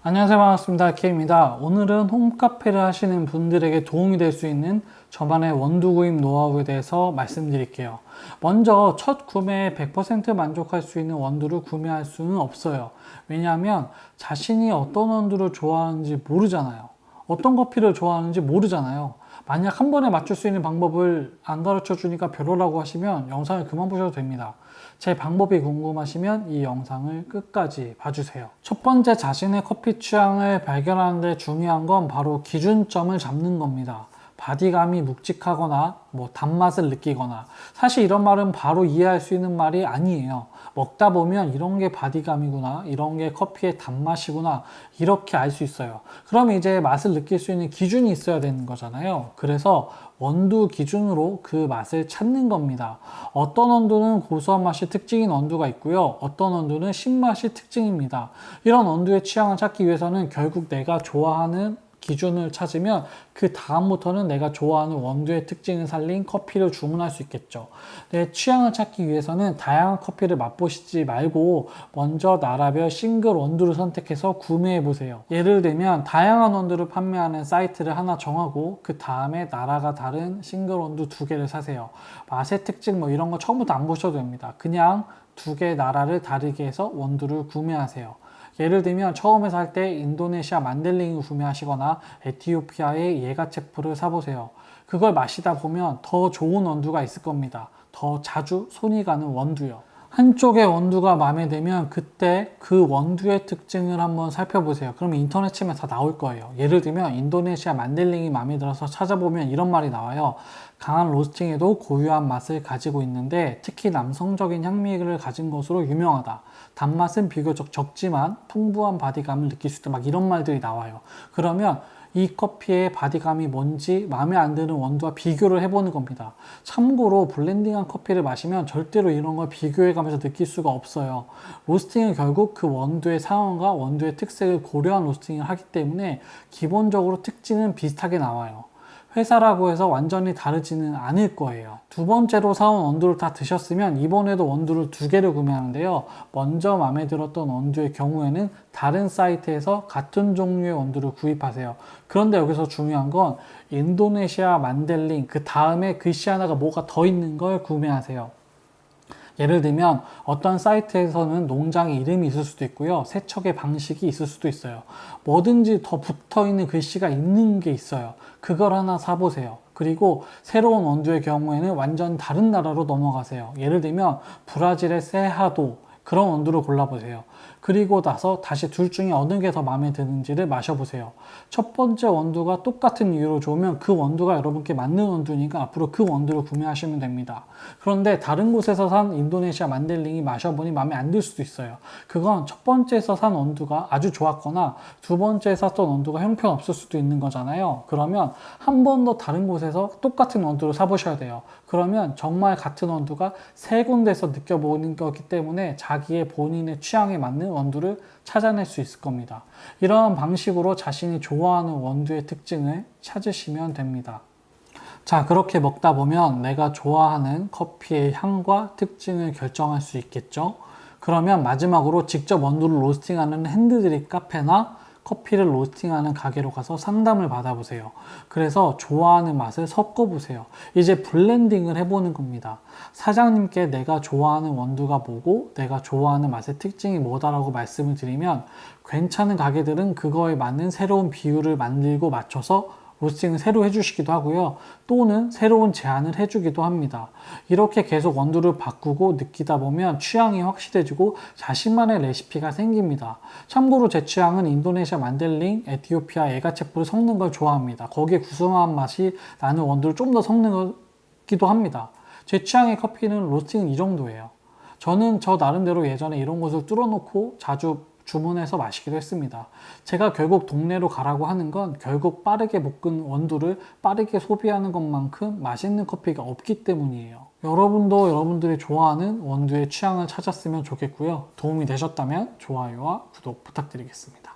안녕하세요. 반갑습니다. K입니다. 오늘은 홈카페를 하시는 분들에게 도움이 될 수 있는 저만의 원두 구입 노하우에 대해서 말씀드릴게요. 먼저 첫 구매에 100% 만족할 수 있는 원두를 구매할 수는 없어요. 왜냐하면 자신이 어떤 원두를 좋아하는지 모르잖아요. 어떤 커피를 좋아하는지 모르잖아요. 만약 한 번에 맞출 수 있는 방법을 안 가르쳐 주니까 별로라고 하시면 영상을 그만 보셔도 됩니다. 제 방법이 궁금하시면 이 영상을 끝까지 봐주세요. 첫 번째, 자신의 커피 취향을 발견하는 데 중요한 건 바로 기준점을 잡는 겁니다. 바디감이 묵직하거나 단맛을 느끼거나, 사실 이런 말은 바로 이해할 수 있는 말이 아니에요. 먹다 보면 이런 게 바디감이구나, 이런 게 커피의 단맛이구나, 이렇게 알 수 있어요. 그럼 이제 맛을 느낄 수 있는 기준이 있어야 되는 거잖아요. 그래서 원두 기준으로 그 맛을 찾는 겁니다. 어떤 원두는 고소한 맛이 특징인 원두가 있고요, 어떤 원두는 신맛이 특징입니다. 이런 원두의 취향을 찾기 위해서는 결국 내가 좋아하는 기준을 찾으면 그 다음부터는 내가 좋아하는 원두의 특징을 살린 커피를 주문할 수 있겠죠. 내 취향을 찾기 위해서는 다양한 커피를 맛보시지 말고 먼저 나라별 싱글 원두를 선택해서 구매해 보세요. 예를 들면 다양한 원두를 판매하는 사이트를 하나 정하고 그 다음에 나라가 다른 싱글 원두 2개를 사세요. 맛의 특징 이런 거 처음부터 안 보셔도 됩니다. 그냥 2개 나라를 다르게 해서 원두를 구매하세요. 예를 들면 처음에 살 때 인도네시아 만델링을 구매하시거나 에티오피아의 예가체프를 사보세요. 그걸 마시다 보면 더 좋은 원두가 있을 겁니다. 더 자주 손이 가는 원두요. 한쪽의 원두가 마음에 들면 그때 그 원두의 특징을 한번 살펴보세요. 그럼 인터넷 치면 다 나올 거예요. 예를 들면 인도네시아 만델링이 마음에 들어서 찾아보면 이런 말이 나와요. 강한 로스팅에도 고유한 맛을 가지고 있는데 특히 남성적인 향미를 가진 것으로 유명하다. 단맛은 비교적 적지만 풍부한 바디감을 느낄 수 있다. 이런 말들이 나와요. 그러면 이 커피의 바디감이 뭔지 마음에 안 드는 원두와 비교를 해보는 겁니다. 참고로 블렌딩한 커피를 마시면 절대로 이런 걸 비교해가면서 느낄 수가 없어요. 로스팅은 결국 그 원두의 상황과 원두의 특색을 고려한 로스팅을 하기 때문에 기본적으로 특징은 비슷하게 나와요. 회사라고 해서 완전히 다르지는 않을 거예요. 두 번째로 사온 원두를 다 드셨으면 이번에도 원두를 2개를 구매하는데요. 먼저 마음에 들었던 원두의 경우에는 다른 사이트에서 같은 종류의 원두를 구입하세요. 그런데 여기서 중요한 건 인도네시아 만델링 그 다음에 글씨 하나가 뭐가 더 있는 걸 구매하세요. 예를 들면 어떤 사이트에서는 농장의 이름이 있을 수도 있고요, 세척의 방식이 있을 수도 있어요. 뭐든지 더 붙어있는 글씨가 있는 게 있어요. 그걸 하나 사보세요. 그리고 새로운 원두의 경우에는 완전 다른 나라로 넘어가세요. 예를 들면 브라질의 세하도, 그런 원두를 골라보세요. 그리고 나서 다시 둘 중에 어느 게 더 마음에 드는지를 마셔보세요. 첫 번째 원두가 똑같은 이유로 좋으면 그 원두가 여러분께 맞는 원두니까 앞으로 그 원두를 구매하시면 됩니다. 그런데 다른 곳에서 산 인도네시아 만델링이 마셔보니 마음에 안 들 수도 있어요. 그건 첫 번째에서 산 원두가 아주 좋았거나 두 번째에 샀던 원두가 형편없을 수도 있는 거잖아요. 그러면 한 번 더 다른 곳에서 똑같은 원두를 사보셔야 돼요. 그러면 정말 같은 원두가 3군데에서 느껴보는 거기 때문에 자기의 본인의 취향에 맞는 원두를 찾아낼 수 있을 겁니다. 이런 방식으로 자신이 좋아하는 원두의 특징을 찾으시면 됩니다. 자, 그렇게 먹다 보면 내가 좋아하는 커피의 향과 특징을 결정할 수 있겠죠. 그러면 마지막으로 직접 원두를 로스팅하는 핸드드립 카페나 커피를 로스팅하는 가게로 가서 상담을 받아보세요. 그래서 좋아하는 맛을 섞어보세요. 이제 블렌딩을 해보는 겁니다. 사장님께 내가 좋아하는 원두가 뭐고 내가 좋아하는 맛의 특징이 뭐다라고 말씀을 드리면 괜찮은 가게들은 그거에 맞는 새로운 비율을 만들고 맞춰서 로스팅을 새로 해주시기도 하고요. 또는 새로운 제안을 해주기도 합니다. 이렇게 계속 원두를 바꾸고 느끼다 보면 취향이 확실해지고 자신만의 레시피가 생깁니다. 참고로 제 취향은 인도네시아 만델링, 에티오피아 예가체프를 섞는 걸 좋아합니다. 거기에 구수한 맛이 나는 원두를 좀 더 섞는 기도 합니다. 제 취향의 커피는 로스팅은 이 정도예요. 저는 저 나름대로 예전에 이런 곳을 뚫어놓고 자주 주문해서 마시기도 했습니다. 제가 결국 동네로 가라고 하는 건 결국 빠르게 볶은 원두를 빠르게 소비하는 것만큼 맛있는 커피가 없기 때문이에요. 여러분도 여러분들이 좋아하는 원두의 취향을 찾았으면 좋겠고요. 도움이 되셨다면 좋아요와 구독 부탁드리겠습니다.